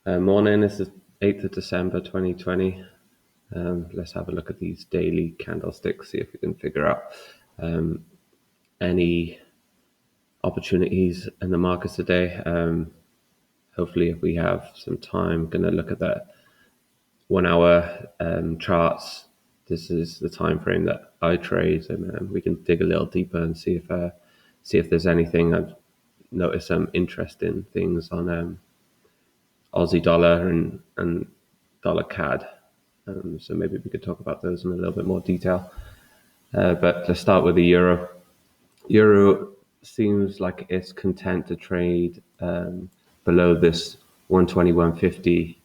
Morning, this is 8th of December 2020. Let's have a look at these daily candlesticks, see if we can figure out any opportunities in the markets today. Hopefully, if we have some time, going to look at the 1 hour charts. This is the time frame that I trade, and we can dig a little deeper and see if there's anything. I've noticed some interesting things on Aussie dollar and dollar CAD. So maybe we could talk about those in a little bit more detail. But let's start with the euro. Euro seems like it's content to trade below this 121.50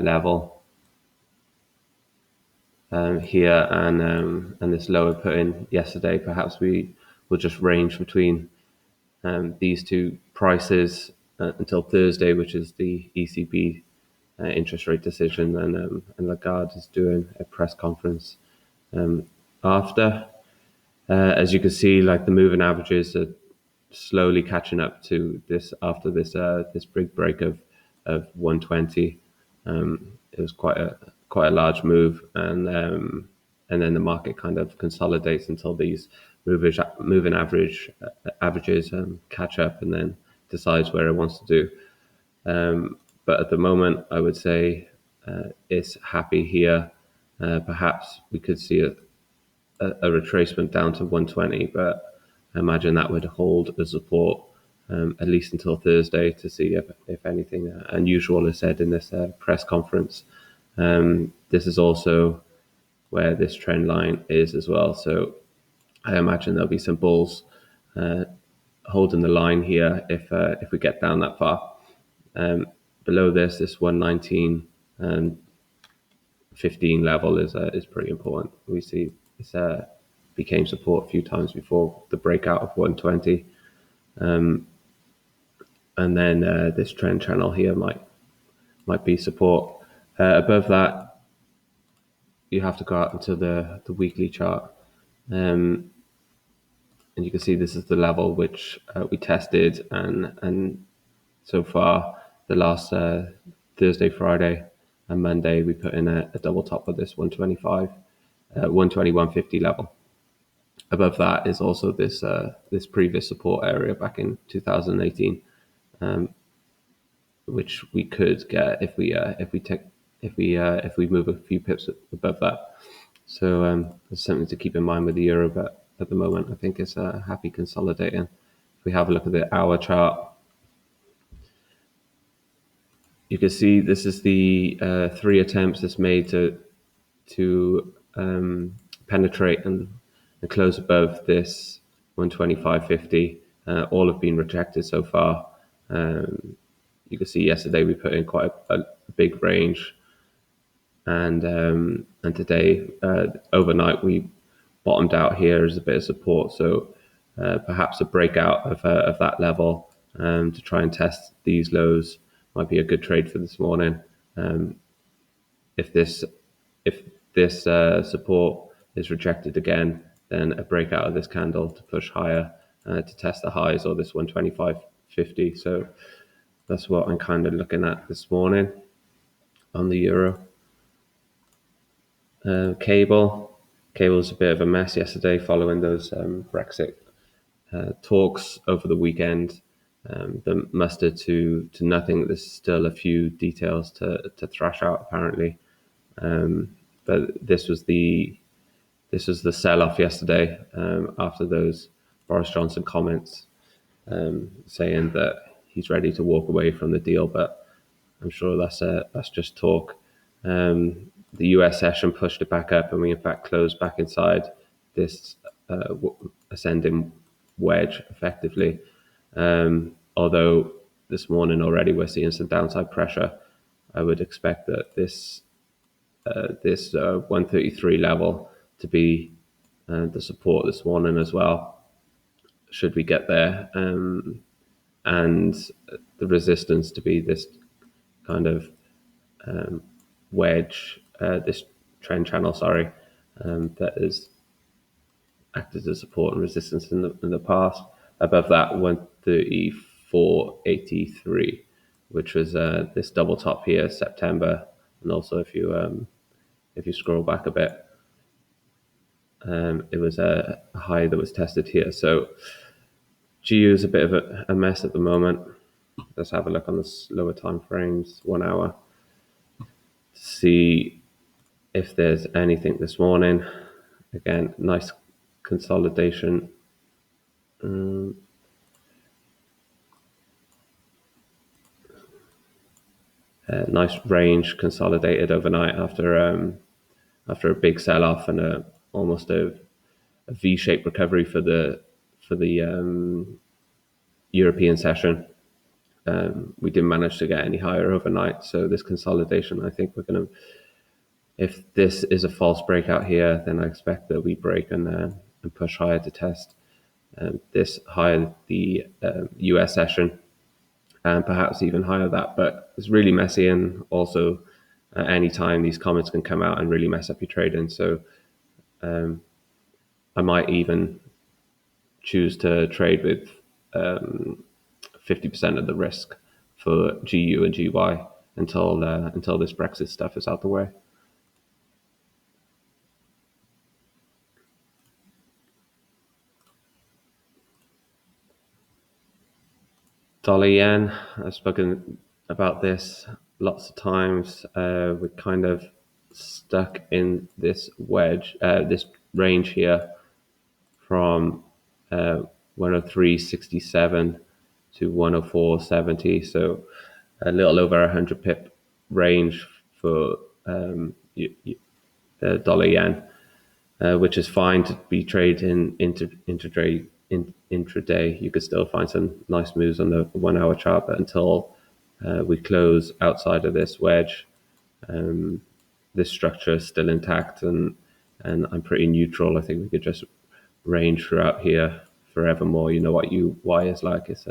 level here, and this lower put in yesterday. Perhaps we will just range between these two prices until Thursday, which is the ECB interest rate decision, and Lagarde is doing a press conference after. As you can see, like the moving averages are slowly catching up to this after this big break of 120. It was quite a large move, and then the market kind of consolidates until these moving averages catch up, and then decides where it wants to do. But at the moment, I would say it's happy here. Perhaps we could see a retracement down to 120, but I imagine that would hold the support at least until Thursday to see if anything unusual is said in this press conference. This is also where this trend line is as well. So I imagine there'll be some bulls holding the line here if we get down that far. Below this 119 and 15 level is pretty important. We see this became support a few times before the breakout of 120, and then this trend channel here might be support. Above that, you have to go out into the weekly chart, and you can see this is the level which we tested, and so far the last Thursday, Friday, and Monday we put in a double top of this 125, 121.50 level. Above that is also this previous support area back in 2018, which we could get if we move a few pips above that. So there's something to keep in mind with the euro, but at the moment I think it's happy consolidating. If we have a look at the hour chart, you can see this is the 3 attempts it's made to penetrate and close above this 125.50. All have been rejected so far. You can see yesterday we put in quite a big range, and today overnight we bottomed out here as a bit of support. So perhaps a breakout of that level to try and test these lows might be a good trade for this morning. If this support is rejected again, then a breakout of this candle to push higher to test the highs, or this 125.50. So that's what I'm kind of looking at this morning on the euro. Cable's a bit of a mess yesterday following those Brexit talks over the weekend. That mustered to nothing. There's still a few details to thrash out apparently, but this was the sell-off yesterday after those Boris Johnson comments saying that he's ready to walk away from the deal, but I'm sure that's just talk. The US session pushed it back up, and we in fact closed back inside this ascending wedge effectively. Although this morning already we're seeing some downside pressure, I would expect that this 133 level to be the support this morning as well, should we get there, and the resistance to be this kind of wedge, this trend channel, that has acted as support and resistance in the past. Above that, 134.83 which was this double top here, September, and also if you scroll back a bit, it was a high that was tested here. So GU is a bit of a mess at the moment. Let's have a look on the lower time frames, 1 hour, to see if there's anything this morning. Again, nice consolidation. Nice range consolidated overnight after a big sell-off and almost a V-shaped recovery for the European session. We didn't manage to get any higher overnight, so this consolidation, I think we're going to, if this is a false breakout here, then I expect that we break and push higher to test this higher, the US session, and perhaps even higher that. But it's really messy, and also at any time these comments can come out and really mess up your trading. So I might even choose to trade with 50% of the risk for GU and GY until this Brexit stuff is out the way. Dollar yen, I've spoken about this lots of times. We're kind of stuck in this wedge, this range here from 103.67 to 104.70. So a little over 100 pip range for dollar yen, which is fine to be traded in intraday. You could still find some nice moves on the 1 hour chart, but until we close outside of this wedge, this structure is still intact, and I'm pretty neutral. I think we could just range throughout here forevermore. You know what UY is like. It's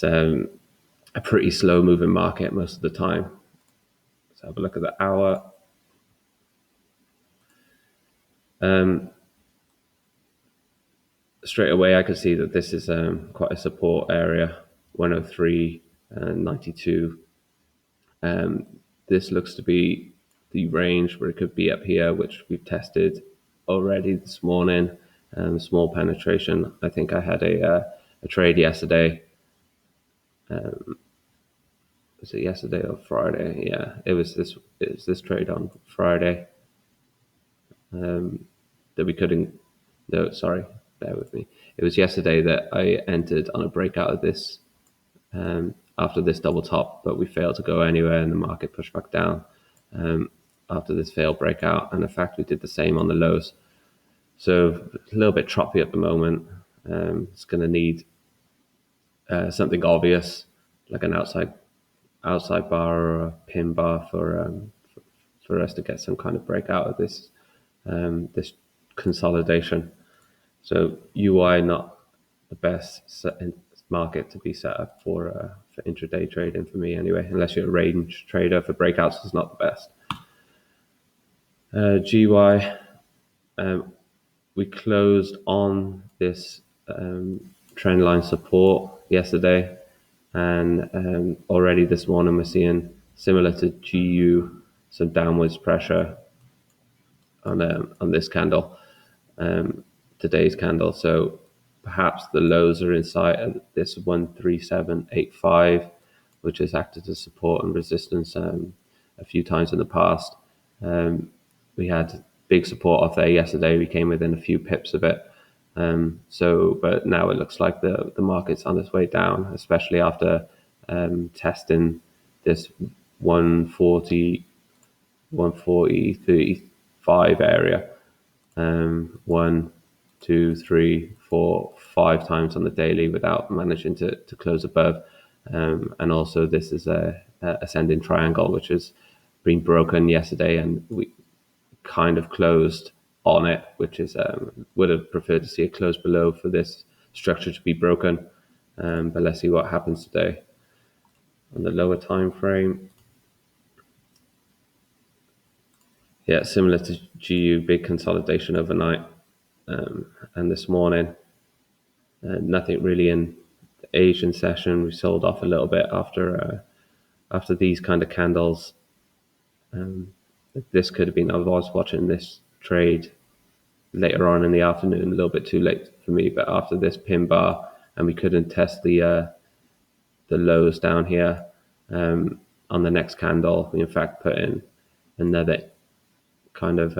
a pretty slow moving market most of the time. Let's have a look at the hour. Straight away, I could see that this is quite a support area, 103.92. This looks to be the range where it could be up here, which we've tested already this morning. Small penetration. I think I had a trade yesterday. Was it yesterday or Friday? Yeah, it was this trade on Friday that we couldn't. No, sorry, bear with me. It was yesterday that I entered on a breakout of this after this double top, but we failed to go anywhere, and the market pushed back down after this failed breakout. And in fact, we did the same on the lows. So a little bit choppy at the moment. It's going to need something obvious, like an outside bar or a pin bar for us to get some kind of breakout of this this consolidation. So UI not the best market to be set up for intraday trading for me anyway, unless you're a range trader. For breakouts, it's not the best. GY, we closed on this trend line support yesterday, and already this morning we're seeing, similar to GU, some downwards pressure on this candle, today's candle. So perhaps the lows are in sight at this 137.85, which has acted as support and resistance a few times in the past. We had big support off there yesterday. We came within a few pips of it. But now it looks like the market's on its way down, especially after testing this 140, 35 area. 1, 2, 3, 4, 5 times on the daily without managing to close above. And also this is a ascending triangle, which has been broken yesterday, and we kind of closed on it, which is would have preferred to see it close below for this structure to be broken. But let's see what happens today. On the lower time frame, yeah, similar to GU, big consolidation overnight, and this morning, nothing really in Asian session. We sold off a little bit after these kind of candles. This could have been, I was watching this trade later on in the afternoon, a little bit too late for me, but after this pin bar, and we couldn't test the lows down here on the next candle, we in fact put in another kind of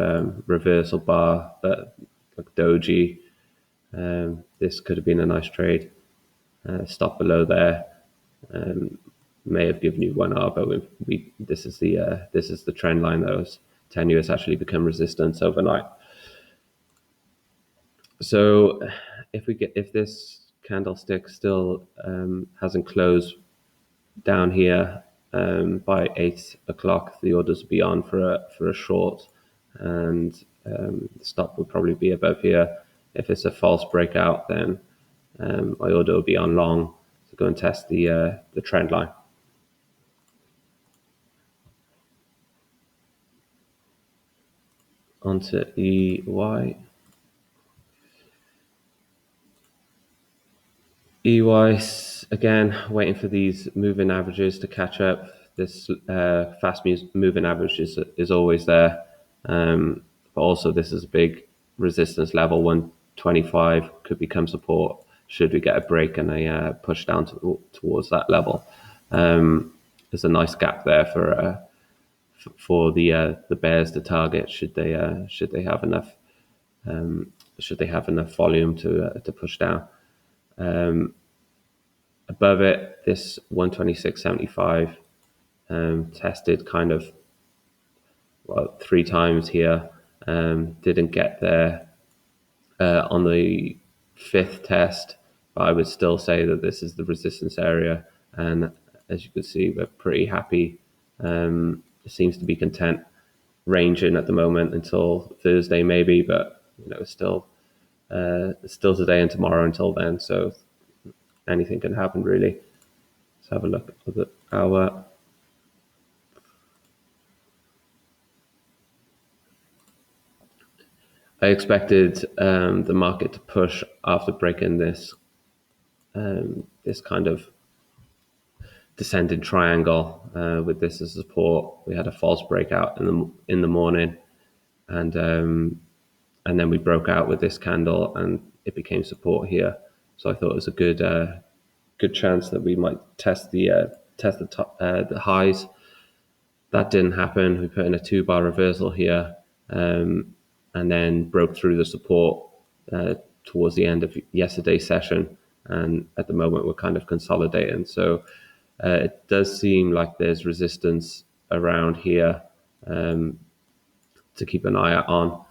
reversal bar, but like doji. This could have been a nice trade. Stop below there. May have given you 1R, but this is the trend line. Those 10 US actually become resistance overnight. So if this candlestick still hasn't closed down here by 8 o'clock, the orders will be on for a short, and the stop will probably be above here. If it's a false breakout, then my order will be on long to go and test the trend line. Onto EY. EY, again, waiting for these moving averages to catch up. This fast moving average is always there. But also this is a big resistance level. 125 could become support should we get a break and a push down towards that level. There's a nice gap there for the bears to target should they have enough volume to push down. Above it, this 126.75 tested kind of 3 times here. Didn't get there on the 5th test, but I would still say that this is the resistance area, and as you can see, we're pretty happy. It seems to be content ranging at the moment until Thursday maybe, but it's still today and tomorrow until then, so anything can happen really. Let's have a look at the hour. I expected the market to push after breaking this kind of descending triangle with this as support. We had a false breakout in the morning, and then we broke out with this candle, and it became support here. So I thought it was a good chance that we might test the highs. That didn't happen. We put in a 2-bar reversal here, and then broke through the support towards the end of yesterday's session. And at the moment, we're kind of consolidating. So it does seem like there's resistance around here to keep an eye out on.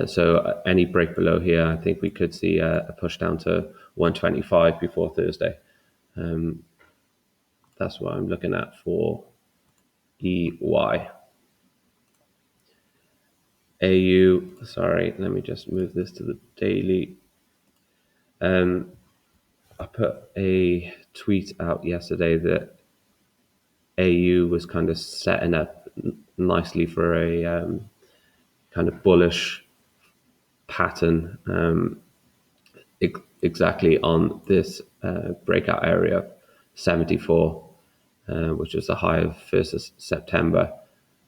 So any break below here, I think we could see a push down to 125 before Thursday. That's what I'm looking at for EY. AU, sorry, let me just move this to the daily. I put a tweet out yesterday that AU was kind of setting up nicely for a kind of bullish pattern exactly on this breakout area 74, which was the high of 1st of September.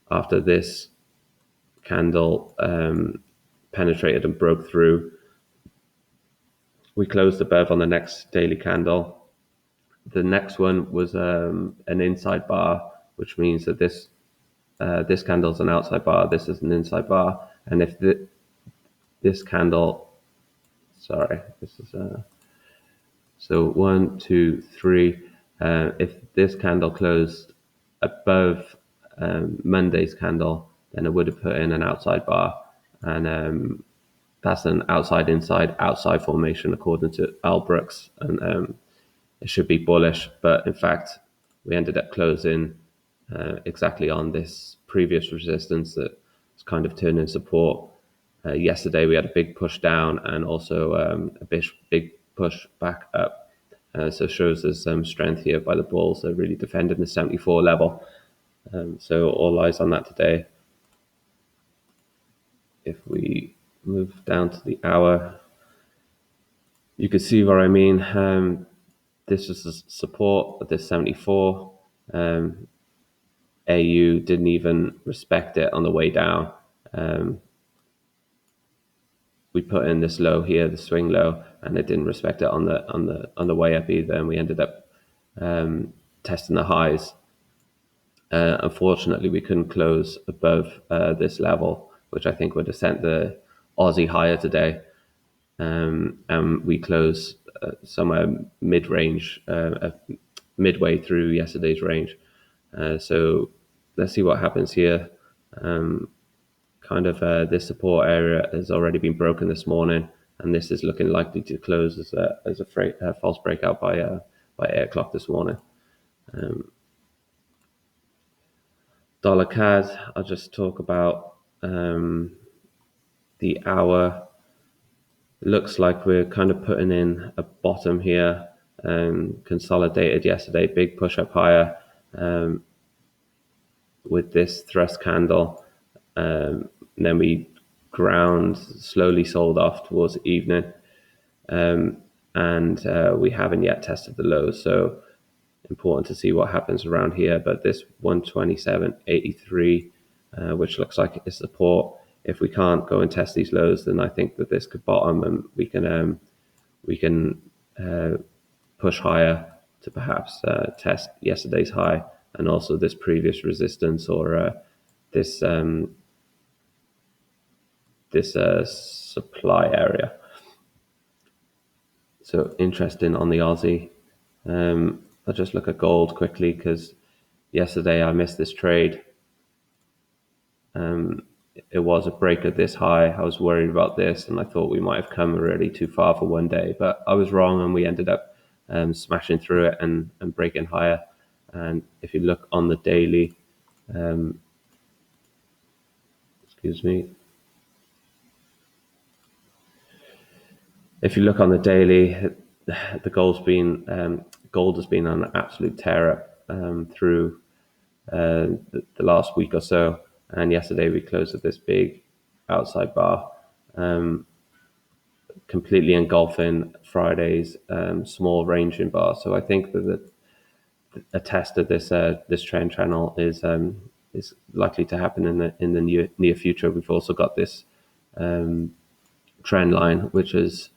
After this candle penetrated and broke through, we closed above on the next daily candle. The next one was an inside bar, which means that this candle is an outside bar, this is an inside bar, and if this candle, sorry, this is so 1, 2, 3. If this candle closed above Monday's candle, then it would have put in an outside bar, and that's an outside formation according to Al Brooks, and it should be bullish. But in fact, we ended up closing exactly on this previous resistance that was kind of turning support. Yesterday we had a big push down and also a big push back up. So it shows there's some strength here by the bulls. They're really defending the 74 level. So all eyes on that today. If we move down to the hour, you can see what I mean. This was the support at this 74. AU didn't even respect it on the way down. We put in this low here, the swing low, and it didn't respect it on the way up either, and we ended up testing the highs. Unfortunately, we couldn't close above this level, which I think would have sent the Aussie higher today. And we closed somewhere mid-range, midway through yesterday's range. So let's see what happens here. This support area has already been broken this morning, and this is looking likely to close as a false breakout by 8 o'clock this morning. Dollar CAD, I'll just talk about the hour. Looks like we're kind of putting in a bottom here. Consolidated yesterday, big push up higher with this thrust candle. Then we ground, slowly sold off towards the evening. And we haven't yet tested the lows. So important to see what happens around here. But this 127.83, which looks like it's support. If we can't go and test these lows, then I think that this could bottom, and we can push higher to perhaps test yesterday's high and also this previous resistance, or this supply area. So interesting on the Aussie. I'll just look at gold quickly because yesterday I missed this trade. It was a break of this high. I was worried about this, and I thought we might have come already too far for one day, but I was wrong, and we ended up smashing through it and breaking higher. And if you look on the daily, if you look on the daily, the gold has been on an absolute tear up through the last week or so. And yesterday we closed with this big outside bar, completely engulfing Friday's small ranging bar. So I think that a test of this trend channel is likely to happen in the near future. We've also got this trend line, which has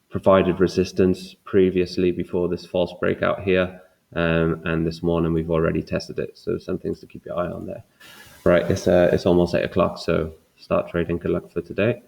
provided resistance previously before this false breakout here. And this morning we've already tested it. So some things to keep your eye on there. Right, it's almost 8 o'clock, so start trading. Good luck for today.